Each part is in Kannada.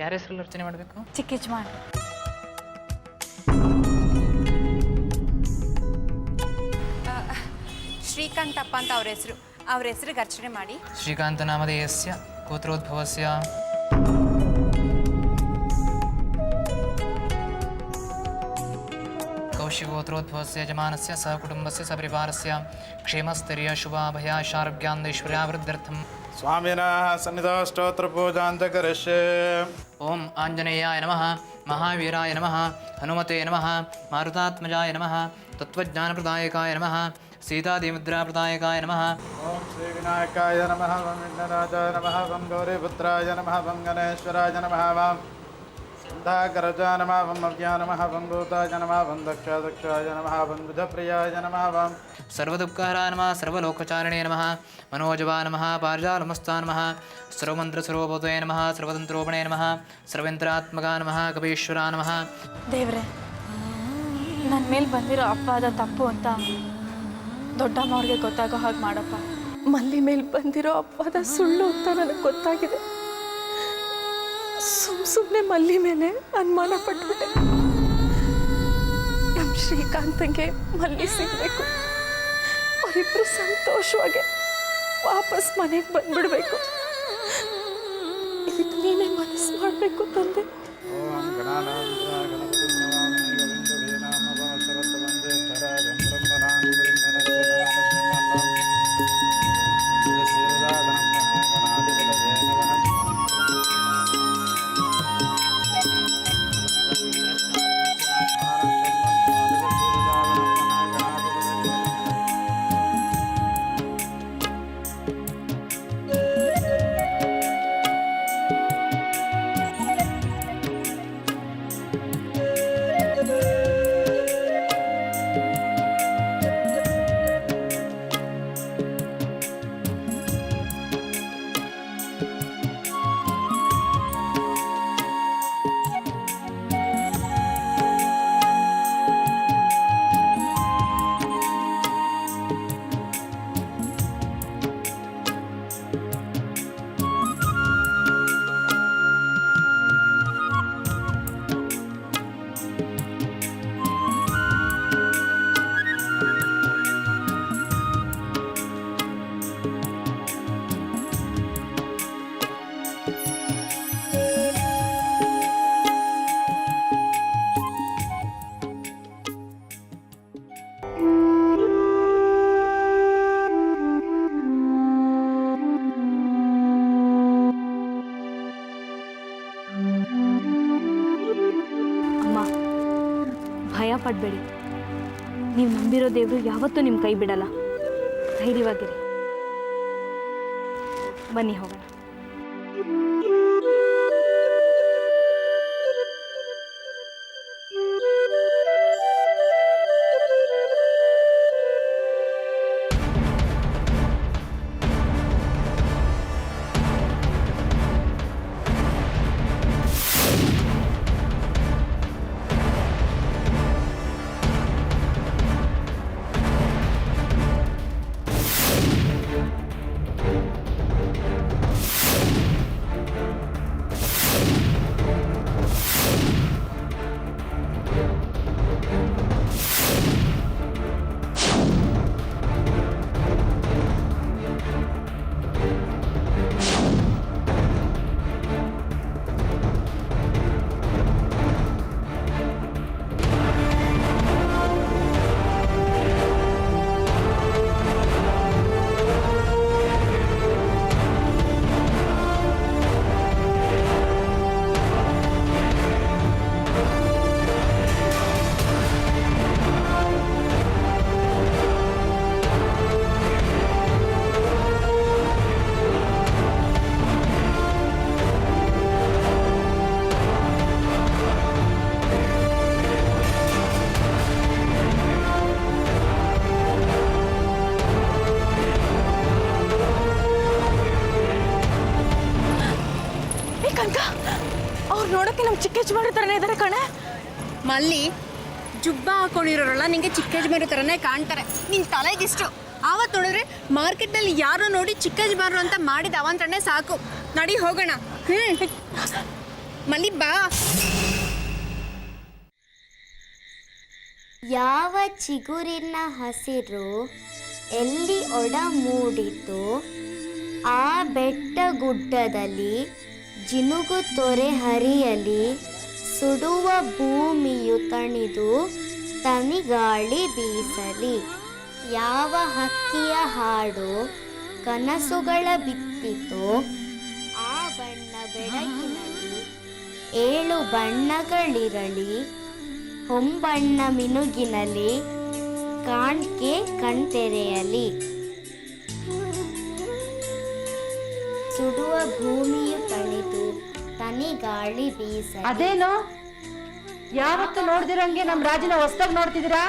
ಯಾರ ಹೆಸರಲ್ಲಿ ಅರ್ಚನೆ ಮಾಡಬೇಕು? ಚಿಕ್ಕ ಯಜಮಾನ್. ಶ್ರೀಕಾಂತಪ್ಪ ಅಂತ ಅವ್ರ ಹೆಸರಿಗೆ ಅರ್ಚನೆ ಮಾಡಿ. ಶ್ರೀಕಾಂತ ನಾಮಧೇಯಸ್ಯ ಗೋತ್ರೋದ್ಭವಸ್ಯ ಕೌಶಿಗೋತ್ರೋದ್ಭವಸ್ಯ ಯಜಮಾನಸ್ಯ ಸಹಕುಟುಂಬಸ್ಯ ಸಪರಿವಾರಸ್ಯ ಕ್ಷೇಮಸ್ಥೈರ್ಯ ಶುಭಾಭಯಾಶಾರೋಗ್ಯಾನ್ದೈಶ್ವರ್ಯಾವೃದ್ಧ್ಯರ್ಥಂ स्वामिनः सन्निधौ स्तोत्रपूजां करिष्ये। ओम आंजनेयाय नमः, महावीराय नमः, हनुमते नमः, मारुतात्मजाय नमः, तत्त्वज्ञानप्रदायकाय नमः, सीतादिमुद्राप्रदायकाय नमः। ओम श्रीविनायकाय नमः, वं विघ्नराजाय नमः, वं गौरीपुत्राय नमः, वं गणेश्वराय नमः, वं सिद्धाकरजाय नमः, वं अव्याय नमः, वं भूताय नमः, वं दक्षाय नमः, वं बुधप्रियाय नमः, वं सर्वदुःखहराय नमः, सर्वलोकचारिणे नमः, मनोजवाय नमः, पारिजालमस्ताय नमः, सर्वमन्त्रस्वरूपतये नमः, सर्वतन्त्रोपणे नमः, सर्वेन्द्रात्मकाय नमः, कपीश्वराय नमः। ದೇವ್ರೆ, ನನ್ನ ಮೇಲೆ ಬಂದಿರೋ ಅಪವಾದ ತಪ್ಪು ಅಂತ ದೊಡ್ಡಮ್ಮವ್ರಿಗೆ ಗೊತ್ತಾಗೋ ಹಾಗೆ ಮಾಡಪ್ಪ. ಮಲ್ಲಿ ಮೇಲೆ ಬಂದಿರೋ ಅಪವಾದ ಸುಳ್ಳು ಅಂತ ನನಗೆ ಗೊತ್ತಾಗಿದೆ. ಸುಮ್ಮನೆ ಮಲ್ಲಿ ಮೇಲೆ ಅನುಮಾನ ಪಟ್ಬಿಟ್ಟೆ. ನಮ್ಮ ಶ್ರೀಕಾಂತಂಗೆ ಮಲ್ಲಿ ಸಿಗಬೇಕು, ಅವರಿಬ್ಬರು ಸಂತೋಷವಾಗಿ ವಾಪಸ್ ಮನೆಗೆ ಬಂದ್ಬಿಡ್ಬೇಕು. ಇದಕ್ಕೆ ನೀನೇ ಮನಸ್ಸು ಮಾಡಬೇಕು ತಂದೆ. ಓಂ ಗಣಾನಾಂತರ ಗಣಪತಿ ನಮಾಮಿ ಗೋವಿಂದವೇ ನಾಮ ಭಾಸ್ವರತ ವಂದೇ ತರಾಜಂ ಬ್ರಹ್ಮಣಾಂ ಪಡಬೇಡಿ. ನೀವು ನಂಬಿರೋ ದೇವರು ಯಾವತ್ತೂ ನಿಮ್ಮ ಕೈ ಬಿಡಲ್ಲ. ಧೈರ್ಯವಾಗಿರಿ. ಬನ್ನಿ ಹೋಗೋಣ. ಅವ್ರು ನೋಡೋಕ್ಕೆ ನಮ್ಮ ಚಿಕ್ಕ ಯಜಮಾನ್ರ ಥರನೇ ಇದ್ದಾರೆ ಕಣೆ. ಮಲ್ಲಿ ಜುಬ್ಬ ಹಾಕೊಂಡಿರೋರಲ್ಲ ನಿಂಗೆ ಚಿಕ್ಕ ಯಜಮಾನ್ರ ಥರನೇ ಕಾಣ್ತಾರೆ. ನಿನ್ನ ತಲೆಗಿಷ್ಟು ಆವತ್ತು ನೋಡಿದ್ರೆ ಮಾರ್ಕೆಟ್ನಲ್ಲಿ ಯಾರೋ ನೋಡಿ ಚಿಕ್ಕ ಯಜಮಾನ್ರು ಅಂತ ಮಾಡಿದ ಅವಂತನೇ ಸಾಕು. ನಡಿ ಹೋಗೋಣ. ಮಲ್ಲಿ ಬಾ. ಯಾವ ಚಿಗುರಿನ ಹಸಿರು ಎಲ್ಲಿ ಒಡ ಮೂಡಿತು, ಆ ಬೆಟ್ಟ ಗುಡ್ಡದಲ್ಲಿ ಜಿನುಗು ತೊರೆ ಹರಿಯಲಿ, ಸುಡುವ ಭೂಮಿಯು ತಣಿದು ತನಿಗಾಳಿ ಬೀಸಲಿ. ಯಾವ ಹಕ್ಕಿಯ ಹಾಡು ಕನಸುಗಳ ಬಿತ್ತಿತು, ಆ ಬಣ್ಣ ಬೆಳಕಿನಲ್ಲಿ 7 ಬಣ್ಣಗಳಿರಲಿ, ಹೊಂಬಣ್ಣ ಮಿನುಗಿನಲ್ಲಿ ಕಾಣ್ಕೆ ಕಣ್ತೆರೆಯಲಿ. ಸುಡುವ ಭೂಮಿಯು ತಣಿದು ತನಿಗಾಳಿ ಬೀಸಲಿ. ಅದೇನೋ ಯಾವತ್ತು ನೋಡ್ದಿರಂಗೆ ನಮ್ಮ ರಾಜನ ಹೊಸ್ದಾಗಿ ನೋಡ್ತಿದ್ದೀರಾ?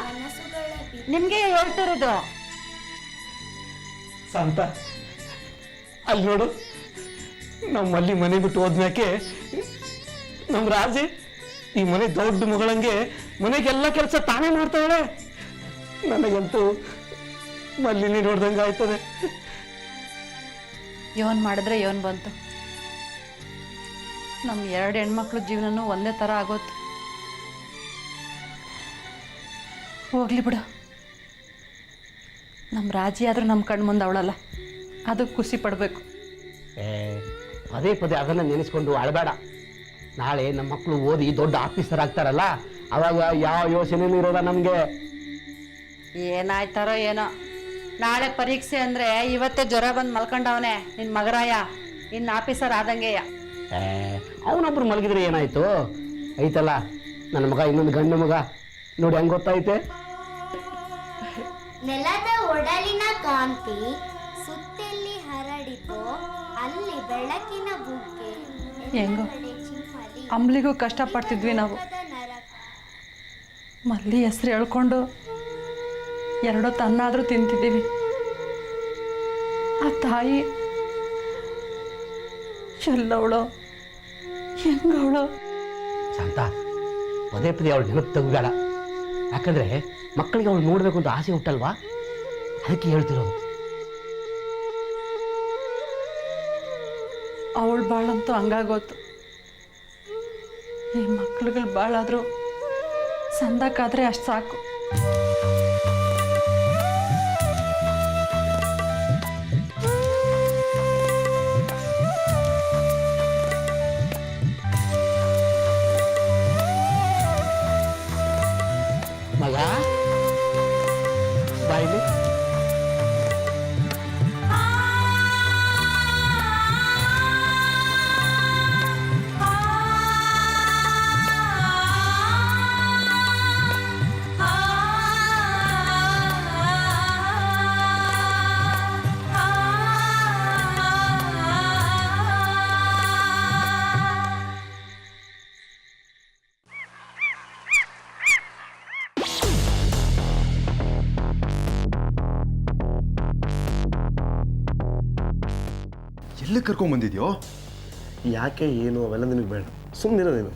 ನಿಮ್ಗೆ ಹೇಳ್ತಿರೋದು. ಶಾಂತ, ಅಲ್ಲಿ ನೋಡು, ನಮ್ಮಲ್ಲಿ ಮನೆ ಬಿಟ್ಟು ಹೋದ್ಮ್ಯಾಕೆ ನಮ್ಮ ರಾಜಿ ಈ ಮನೆ ದೊಡ್ಡ ಮಗಳಂಗೆ ಮನೆಗೆಲ್ಲ ಕೆಲಸ ತಾನೇ ಮಾಡ್ತಾಳೆ. ನನಗಂತೂ ಮಲ್ಲಿನಿ ನೋಡ್ದಂಗೆ ಆಯ್ತದೆ. ಇವನ್ ಮಾಡಿದ್ರೆ ಇವನ್ ಬಂತು. ನಮ್ಮ 2 ಹೆಣ್ಮಕ್ಳು ಜೀವನನೂ ಒಂದೇ ಥರ ಆಗೋತು. ಹೋಗ್ಲಿ ಬಿಡು, ನಮ್ಮ ರಾಜಿ ಆದರೂ ನಮ್ಮ ಕಣ್ಣು ಮುಂದೆ ಅವಳಲ್ಲ, ಅದಕ್ಕೆ ಖುಷಿ ಪಡಬೇಕು. ಪದೇ ಪದೇ ಅದನ್ನ ನೆನೆಸ್ಕೊಂಡು ಅಳಬೇಡ. ನಾಳೆ ನಮ್ಮ ಮಕ್ಕಳು ಓದಿ ದೊಡ್ಡ ಆಫೀಸರ್ ಆಗ್ತಾರಲ್ಲ, ಅವಾಗ ಯಾವ ಯೋಚನೆನೂ ಇರೋದ ನಮಗೆ. ಏನಾಯ್ತಾರೋ ಏನೋ, ನಾಳೆ ಪರೀಕ್ಷೆ ಅಂದರೆ ಇವತ್ತೇ ಜ್ವರ ಬಂದು ಮಲ್ಕೊಂಡವನೆ ನಿನ್ನ ಮಗರಾಯ, ಇನ್ನು ಆಫೀಸರ್ ಆದಂಗೆಯ. ಅವನೊಬ್ರು ಮಲಗಿದ್ರೆ ಏನಾಯ್ತು, ಐತಲ್ಲ ನನ್ನ ಮಗ, ಇನ್ನೊಂದು ಗಂಡು ಮಗ ನೋಡಿ ಹೆಂಗ್ ಗೊತ್ತೈತೆ. ನೆಲದ ಒಡಲಿನ ಕಾಂತಿ ಸುತ್ತೆಲ್ಲಿ ಹರಡಿತೋ, ಅಲ್ಲಿ ಬೆಳಕಿನ ಬುಗ್ಗೆ ಹೆಂಗೋ ಅಂಬ್ಲಿಗೂ ಕಷ್ಟಪಡ್ತಿದ್ವಿ ನಾವು. ಮಲ್ಲಿ ಹೆಸರು ಹೇಳ್ಕೊಂಡು 2 ತನ್ನಾದರೂ ತಿಂತಿದ್ದೀವಿ. ಆ ತಾಯಿ ಎಲ್ಲವಳು ಹೆಂಗವಳು. ಶಾಂತ, ಪದೇ ಪದೇ ಅವಳು ನೆನಪು ತೆಗಬೇಡ. ಯಾಕಂದ್ರೆ ಮಕ್ಕಳಿಗೆ ಅವಳು ನೋಡ್ಬೇಕು ಅಂತ ಆಸೆ ಹುಟ್ಟಲ್ವಾ, ಅದಕ್ಕೆ ಹೇಳ್ತಿರೋದು. ಅವಳು ಬಾಳಂತೂ ಹಂಗಾಗೋತು. ಈ ಮಕ್ಳುಗಳು ಬಾಳಾದರೂ ಸಂದಕ್ಕಾದರೆ ಅಷ್ಟು ಸಾಕು. ಮಗ ಬಾಯಿಲಿ. ಎಲ್ಲಿ ಕರ್ಕೊಂಬಂದಿದ್ಯೋ? ಯಾಕೆ ಏನು ಅವೆಲ್ಲ ನಿನಗೆ ಬೇಡ, ಸುಮ್ಮನಿರೋ ನೀನು.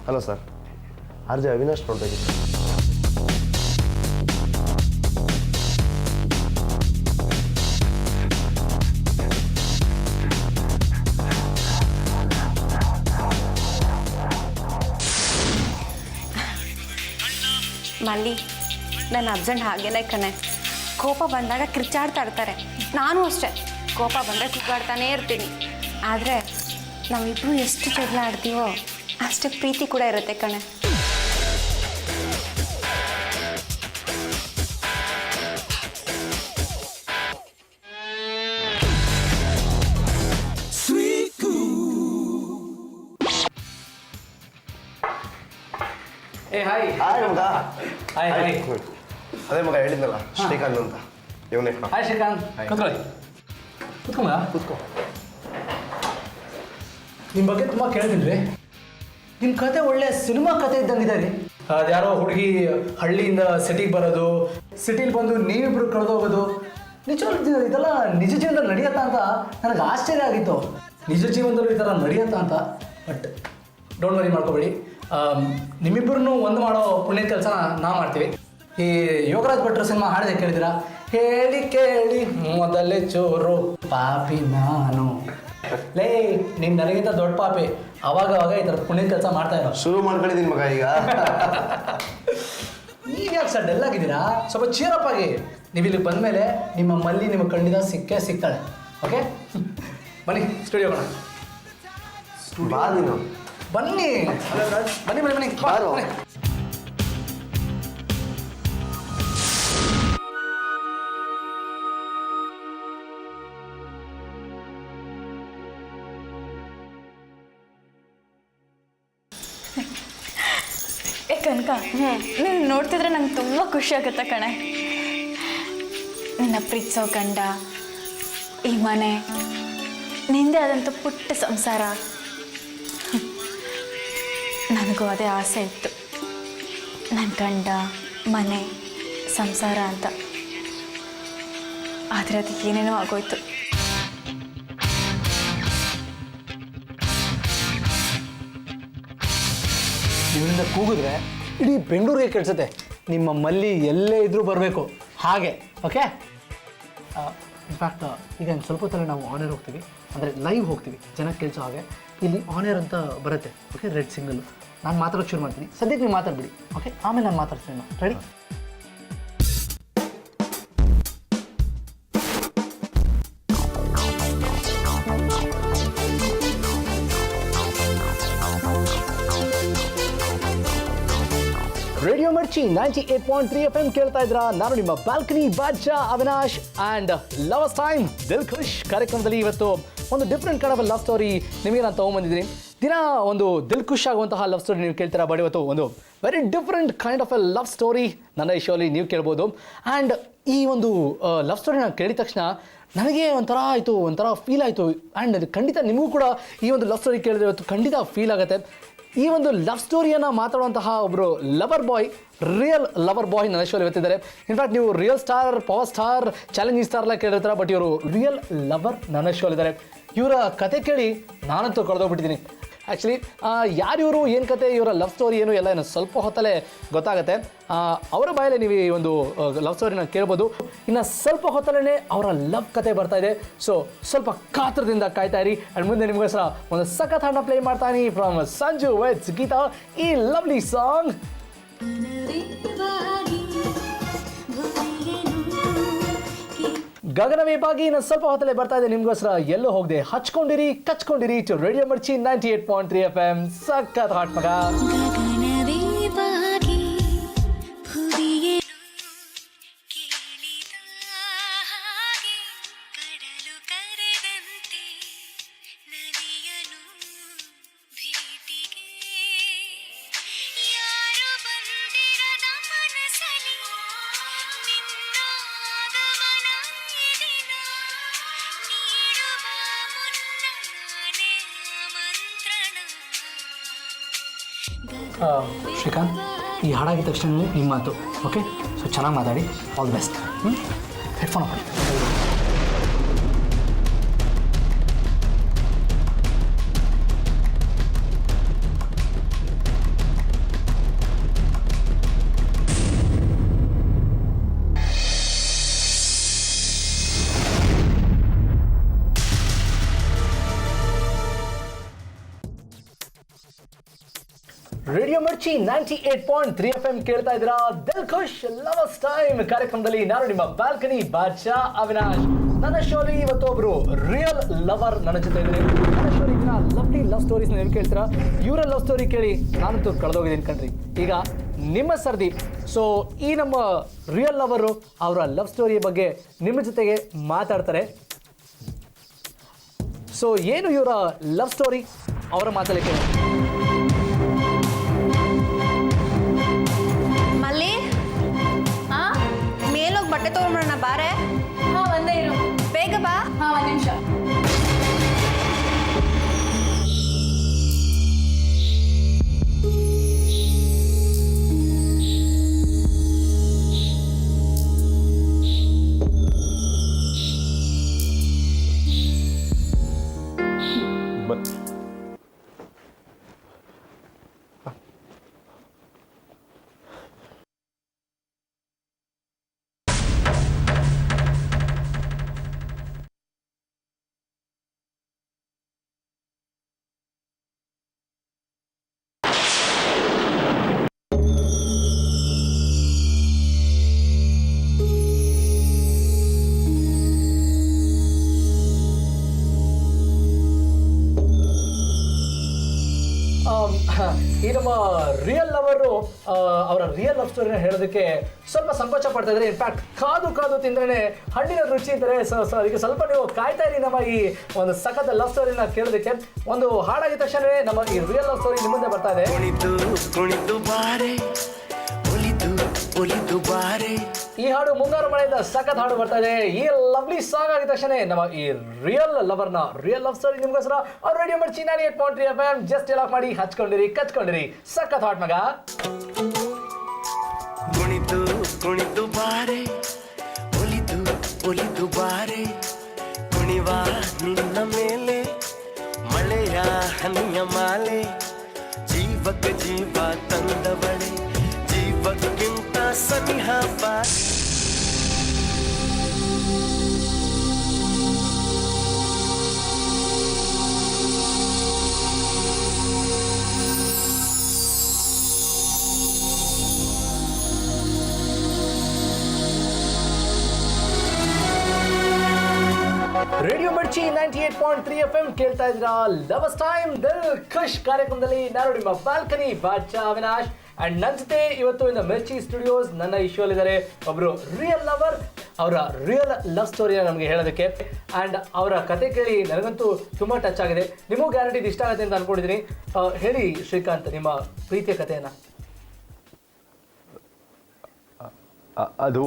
Hello sir, RJ. ಅವಿನಾಶ್ ನೋಡ್ಬೇಕಿತ್ತು. ಮಲ್ಲಿ, ನನ್ನ ಅರ್ಜೆಂಟ್ ಹಾಗೇನೆ ಕಣೆ. ಕೋಪ ಬಂದಾಗ ಕಿರ್ಚಾಡ್ತಾ ಇರ್ತಾರೆ. ನಾನು ಅಷ್ಟೇ, ಕೋಪ ಬಂದರೆ ಕುಗ್ಗಾಡ್ತಾನೇ ಇರ್ತೀನಿ. ಆದರೆ ನಾವಿಬ್ಬರು ಎಷ್ಟು ಜಗಳ ಆಡ್ತೀವೋ ಅಷ್ಟೇ ಪ್ರೀತಿ ಕೂಡ ಇರುತ್ತೆ ಕಣೆ. ಹಾಯ್ ಮಗ. ಅದೇ ಮಗ ಹೇಳಿದ್ನಲ್ಲ, ಶ್ರೀಕಾಂತ್ ಅಂತ, ಇವನೇ. ಹಾಯ್ ಶ್ರೀಕಾಂತ್, ಕೂತ್ಕೊಂಬ. ಕೂತ್ಕೋ. ನಿಮ್ಮ ಬಗ್ಗೆ ತುಂಬ ಕೇಳ್ತೀನಿ ರೀ. ನಿಮ್ಮ ಕತೆ ಒಳ್ಳೆ ಸಿನಿಮಾ ಕತೆ ಇದ್ದಂಗಿದೆ ರೀ. ಅದ್ಯಾರೋ ಹುಡುಗಿ ಹಳ್ಳಿಯಿಂದ ಸಿಟಿಗೆ ಬರೋದು, ಸಿಟಿಲಿ ಬಂದು ನೀವಿಬ್ರು ಕಳೆದೋಗೋದು, ನಿಜವಾಗ್ಲೂ ಇದೆಲ್ಲ ನಿಜ ಜೀವನದಲ್ಲಿ ನಡೆಯುತ್ತಾ ಅಂತ ನನಗೆ ಆಶ್ಚರ್ಯ ಆಗಿತ್ತು. ನಿಜ ಜೀವನದಲ್ಲೂ ಈ ಥರ ನಡೆಯುತ್ತಾ ಅಂತ. ಬಟ್ ಡೋಂಟ್ ವರಿ ಮಾಡ್ಕೋಬೇಡಿ, ನಿಮ್ಮಿಬ್ಬರನ್ನು ಒಂದು ಮಾಡೋ ಪುಣ್ಯ ಕೆಲಸ ನಾವು ಮಾಡ್ತೀವಿ. ಈ ಯೋಗರಾಜ್ ಭಟ್ರು ಸಿನಿಮಾ ಹಾಡಿದೆ ಕೇಳಿದಿರಾ? ಕೇಳಿ ಕೇಳಿ ಮೊದಲೇ ಚೋರು ಪಾಪಿ ನಾನು. ಲೇ ನೀನು ನನಗಿಂತ ದೊಡ್ಡ ಪಾಪಿ, ಅವಾಗ ಈ ಥರದ ಪುಣ್ಯ ಕೆಲಸ ಮಾಡ್ತಾ ಇರೋ. ಶುರು ಮಾಡ್ಕೊಂಡಿದ್ದೀನಿ ಮಗ ಈಗ. ನೀವು ಯಾಕೆ ಸರ್ ಡೆಲ್ ಆಗಿದ್ದೀರಾ? ಸ್ವಲ್ಪ ಚೀರಪ್ ಆಗಿ. ನೀವು ಇಲ್ಲಿಗೆ ಬಂದಮೇಲೆ ನಿಮ್ಮ ಮಲ್ಲಿ ನಿಮ್ಮ ಖಂಡಿತ ಸಿಗ್ತಾಳೆ. ಓಕೆ ಬನ್ನಿ ಸ್ಟುಡಿಯೋ ಬರೋಣ. ಬಾ ನೀನು. ಬನ್ನಿ ಬನ್ನಿ ಬನ್ನಿ ಬನ್ನಿ ಬಾರೋ. ಏ ಕನಕ, ನೀನು ನೋಡ್ತಿದ್ರೆ ನಂಗೆ ತುಂಬ ಖುಷಿ ಆಗುತ್ತೆ ಕಣೆ. ನಿನ್ನ ಪ್ರೀತಿಸೋ ಗಂಡ, ಈ ಮನೆ, ನಿಂದೇ ಆದಂಥ ಪುಟ್ಟ ಸಂಸಾರ. ನನಗೂ ಅದೇ ಆಸೆ ಇತ್ತು, ನನ್ನ ಗಂಡ, ಮನೆ, ಸಂಸಾರ ಅಂತ. ಆದರೆ ಅದಕ್ಕೆ ಏನೇನೋ ಆಗೋಯ್ತು. ಇವರಿಂದ ಕೂಗಿದ್ರೆ ಇಡೀ ಬೆಂಗಳೂರಿಗೆ ಕೆಡ್ಸುತ್ತೆ. ನಿಮ್ಮ ಮಲ್ಲಿ ಎಲ್ಲೇ ಇದ್ರೂ ಬರಬೇಕು ಹಾಗೆ. ಓಕೆ ಇನ್ಫ್ಯಾಕ್ಟ್ ಈಗ ಸ್ವಲ್ಪ ಹೊತ್ತಲ್ಲಿ ನಾವು ಆನ್ ಏರ್ ಹೋಗ್ತೀವಿ, ಅಂದರೆ ಲೈವ್ ಹೋಗ್ತೀವಿ, ಜನಕ್ಕೆ ಕೇಳಿಸೋ ಹಾಗೆ. ಇಲ್ಲಿ ಆನ್ ಏರ್ ಅಂತ ಬರುತ್ತೆ. Okay red single. ನಾನು ಮಾತಾಡೋಕ್ಕೆ ಶುರು ಮಾಡ್ತೀನಿ. ಸದ್ಯಕ್ಕೆ ನೀವು ಮಾತಾಡ್ಬಿಡಿ. ಓಕೆ ಆಮೇಲೆ ನಾನು ಮಾತಾಡ್ತೀನಿ. ರೆಡಿ? ರೇಡಿಯೋ ಮಿರ್ಚಿ 98.3 FM ಕೇಳ್ತಾ ಇದ್ರ. ನಾನು ನಿಮ್ಮ balcony Badshah Avinash and lovers time Dil Khush ಕಾರ್ಯಕ್ರಮದಲ್ಲಿ ಇವತ್ತು ಒಂದು different kind of love story ನಿಮಗೆ ನಾನು ತೊಗೊಂಬಂದಿದ್ದೀನಿ. ದಿನ ಒಂದು ದಿಲ್ ಖುಷ್ ಆಗುವಂತಹ ಲವ್ ಸ್ಟೋರಿ ನೀವು ಕೇಳ್ತೀರಾ. ಬಟ್ ಇವತ್ತು ಒಂದು very different kind of A love story ನನ್ನ ಈ ಶೋಲಿ ನೀವು ಕೇಳ್ಬೋದು. ಆ್ಯಂಡ್ ಈ ಒಂದು ಲವ್ ಸ್ಟೋರಿ ನಾನು ಕೇಳಿದ ತಕ್ಷಣ ನನಗೆ ಒಂಥರ ಆಯಿತು, ಒಂಥರ ಫೀಲ್ ಆಯಿತು. ಆ್ಯಂಡ್ ಖಂಡಿತ ನಿಮಗೂ ಕೂಡ ಈ ಒಂದು ಲವ್ ಸ್ಟೋರಿ ಕೇಳಿದ್ರೆ ಇವತ್ತು ಖಂಡಿತ ಫೀಲ್ ಆಗುತ್ತೆ. ಈ ಒಂದು ಲವ್ ಸ್ಟೋರಿಯನ್ನು ಮಾತಾಡುವಂತಹ ಒಬ್ಬರು lover boy, real lover boy ನನ್ನ ಶೋಲಿ ಇವತ್ತಿದ್ದಾರೆ. ಇನ್ಫ್ಯಾಕ್ಟ್ ನೀವು real star, power star, challenging star ಎಲ್ಲ ಕೇಳಿರ್ತಾರೆ, ಬಟ್ ಇವರು ರಿಯಲ್ ಲವರ್ ನನ್ನ ಶೋಲಿದ್ದಾರೆ. ಇವರ ಕತೆ ಕೇಳಿ ನಾನಂತೂ ಕಳೆದೋಗ್ಬಿಟ್ಟಿದ್ದೀನಿ. ಆ್ಯಕ್ಚುಲಿ ಯಾರು ಇವರು, ಏನು ಕತೆ, ಇವರ ಲವ್ ಸ್ಟೋರಿ ಏನು ಎಲ್ಲ ಏನು ಸ್ವಲ್ಪ ಹೊತ್ತಲ್ಲೇ ಗೊತ್ತಾಗುತ್ತೆ. ಅವರ ಬಾಯಲ್ಲೇ ನೀವು ಈ ಒಂದು ಲವ್ ಸ್ಟೋರಿನ ಕೇಳ್ಬೋದು. ಇನ್ನು ಸ್ವಲ್ಪ ಹೊತ್ತಲ್ಲೇ ಅವರ ಲವ್ ಕತೆ ಬರ್ತಾ ಇದೆ. ಸೊ ಸ್ವಲ್ಪ ಕಾತ್ರದಿಂದ ಕಾಯ್ತಾ ಇರಿ. ಆ್ಯಂಡ್ ಮುಂದೆ ನಿಮಗೋಸ್ಕರ ಒಂದು ಸಖತ್ ಹಾಡನ್ನ ಪ್ಲೇ ಮಾಡ್ತಾನೆ ಫ್ರಮ್ ಸಂಜು ವಿತ್ ಗೀತಾ, ಈ ಲವ್ಲಿ ಸಾಂಗ್. ಗಗನವೇ ಬಾಗಿ ಇನ್ನು ಸ್ವಲ್ಪ ಹೊತ್ತಲ್ಲೇ ಬರ್ತಾ ಇದೆ ನಿಮಗೋಸ್ಕರ. ಎಲ್ಲೂ ಹೋಗದೆ ಹಚ್ಕೊಂಡಿರಿ, ಕಚ್ಕೊಂಡಿರಿ ಟು ರೇಡಿಯೋ ಮಿರ್ಚಿ 98.3 FM. ಸಖತ್ ಹಾಟ್ ಮಗ. ಶ್ರೀಕಾಂತ್, ಈ ಹಾಡಾಗಿದ ತಕ್ಷಣ ನಿಮ್ಮ ಮಾತು. ಓಕೆ, ಸೊ ಚೆನ್ನಾಗಿ ಮಾತಾಡಿ. All the best. Headphone hockey. Radio mirchi 98.3 FM ಕೇಳ್ತಾ ಇದ್ದೀರಾ. ದಿಲ್ ಖುಷ್ ಲವರ್ಸ್ ಟೈಮ್ ಕಾರ್ಯಕ್ರಮದಲ್ಲಿ ನಾನು ನಿಮ್ಮ ಬಾಲ್ಕನಿ ಬಾದ್ಶಾ ಅವಿನಾಶ್. ನನ್ನ ಶೋಲಿ ಇವತ್ತು ಒಬ್ರು ರಿಯಲ್ ಲವರ್ ನನ್ನ ಜೊತೆ ಇದ್ದಾರೆ. ನನ್ನ ಶೋಲಿ ದಿನ ಲವ್ಲಿ ಲವ್ ಸ್ಟೋರೀಸ್ ನೀವು ಕೇಳ್ತೀರಾ. ಇವರ ಲವ್ ಸ್ಟೋರಿ ಕೇಳಿ ನಾನಂತೂ ಕಳೆದೋಗಿದ್ದೀನಿ ಕಣ್ರಿ. ಈಗ ನಿಮ್ಮ ಸರ್ದಿ. ಸೊ ಈ ನಮ್ಮ ರಿಯಲ್ ಲವರು ಅವರ ಲವ್ ಸ್ಟೋರಿ ಬಗ್ಗೆ ನಿಮ್ಮ ಜೊತೆಗೆ ಮಾತಾಡ್ತಾರೆ. ಸೊ ಏನು ಇವರ ಲವ್ ಸ್ಟೋರಿ ಅವರ ಮಾತಲ್ಲಿ ಕೇಳಿ. ಮಲ್ಲಿ, ಮೇಲೋಗಿ ಬಟ್ಟೆ ತೊಗೊಂಡ್ಬಿಡೋಣ ಬಾರೆ. ಹಾಂ ಒಂದೇ ಇರು, ಬೇಗ ಬಾ. ಹಾಂ ಒಂದು ನಿಮಿಷ. ಈ ನಮ್ಮ ರಿಯಲ್ ಲವರು ಅವರ ರಿಯಲ್ ಲವ್ ಸ್ಟೋರಿನ ಹೇಳೋದಕ್ಕೆ ಸ್ವಲ್ಪ ಸಂಕೋಚ ಪಡ್ತಾ ಇದ್ದಾರೆ. ಇನ್ಫ್ಯಾಕ್ಟ್ ಕಾದು ತಿಂದ್ರೆ ಹಣ್ಣಿನ ರುಚಿ ಅಂತಾರೆ. ಸೊ ಅದಕ್ಕೆ ಸ್ವಲ್ಪ ನೀವು ಕಾಯ್ತಾ ಇರಿ ನಮ್ಮ ಈ ಒಂದು ಸಖತ್ ಲವ್ ಸ್ಟೋರಿನ ಕೇಳೋದಕ್ಕೆ. ಒಂದು ಹಾಡಾಗಿದ ತಕ್ಷಣವೇ ನಮ್ಮ ಈ ರಿಯಲ್ ಲವ್ ಸ್ಟೋರಿ ನಿಮ್ಮ ಮುಂದೆ ಬರ್ತಾ ಇದೆ. ಈ ಹಾಡು ಮುಂಗಾರು ಮಳೆಯಿಂದ ಸಖತ್ ಹಾಡು ಬರ್ತಾ ಇದೆ. ಈ ಲವ್ಲಿ ಸಾಂಗ್ ಆಗಿದ ತಕ್ಷಣ ನಮ್ಮ ಈ ರಿಯಲ್ ಲವರ್ನ ರಿಯಲ್ ಲವ್ ಸ್ಟೋರಿ ನಿಮ್ಗೋಸ್ಕರ ರೇಡಿಯೋ ಮಿರ್ಚಿ 98.3 FM ಜಸ್ಟ್ ಲಾಕ್ ಮಾಡಿ ಹಚ್ಕೊಂಡಿರಿ ಕಚ್ಕೊಂಡಿರಿ. ಸಖತ್ ಹಾಟ್ ಮಗ. ಕುಣಿತು ಬಾರೆ ಒಲಿದು ಬಾರೆ ಕುಣಿವ ನಿನ್ನ ಮೇಲೆ ಮಳೆಯ ಹನಿಯ ಮಾಲೆ ಜೀವಕ್ಕೆ ಜೀವ ತಂದವಳೆ ಜೀವಕ್ಕಿಂತ ಸನಿಹ ಬಾ. ರೇಡಿಯೋ ಮಿರ್ಚಿ 98.3 FM ಕೇಳ್ತಾ ಇದ್ರ ಲವರ್ಸ್ ಟೈಮ್ ದಿಲ್ ಖುಷ್ ಕಾರ್ಯಕ್ರಮದಲ್ಲಿ ನಾನು ನಿಮ್ಮ ಬಾಲ್ಕನಿ ಬಾಚಾ ಅವಿನಾಶ್ ಅಂಡ್ ನನ್ನ ಜೊತೆ ಇವತ್ತು ಇನ್ ಮಿರ್ಚಿ ಸ್ಟುಡಿಯೋಸ್ ನನ್ನ ಇಶ್ಯೂಲಿದ್ದಾರೆ ಒಬ್ರು ರಿಯಲ್ ಲವರ್. ಅವರ ರಿಯಲ್ ಲವ್ ಸ್ಟೋರಿನ ನಮಗೆ ಹೇಳೋದಕ್ಕೆ ಆ್ಯಂಡ್ ಅವರ ಕತೆ ಕೇಳಿ ನನಗಂತೂ ತುಂಬ ಟಚ್ ಆಗಿದೆ. ನಿಮಗೂ ಗ್ಯಾರಂಟಿ ಇಷ್ಟ ಆಗುತ್ತೆ ಅಂತ ಅನ್ಕೊಂಡಿದ್ದೀನಿ. ಹೇಳಿ ಶ್ರೀಕಾಂತ್, ನಿಮ್ಮ ಪ್ರೀತಿಯ ಕಥೆಯನ್ನ. ಅದು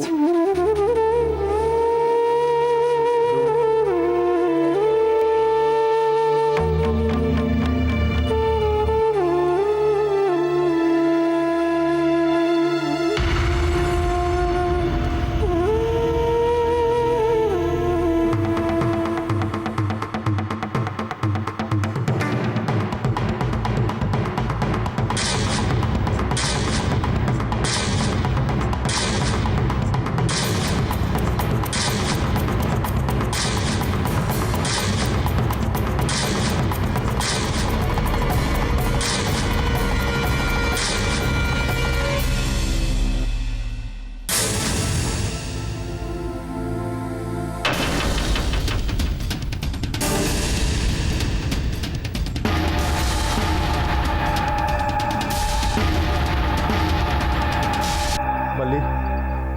ಮಲ್ಲಿ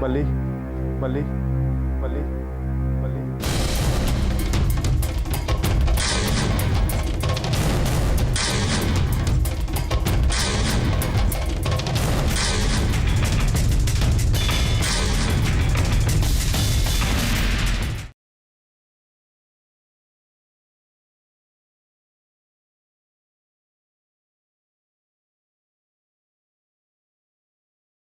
ಮಲ್ಲಿ ಮಲ್ಲಿ ಮಲ್ಲಿ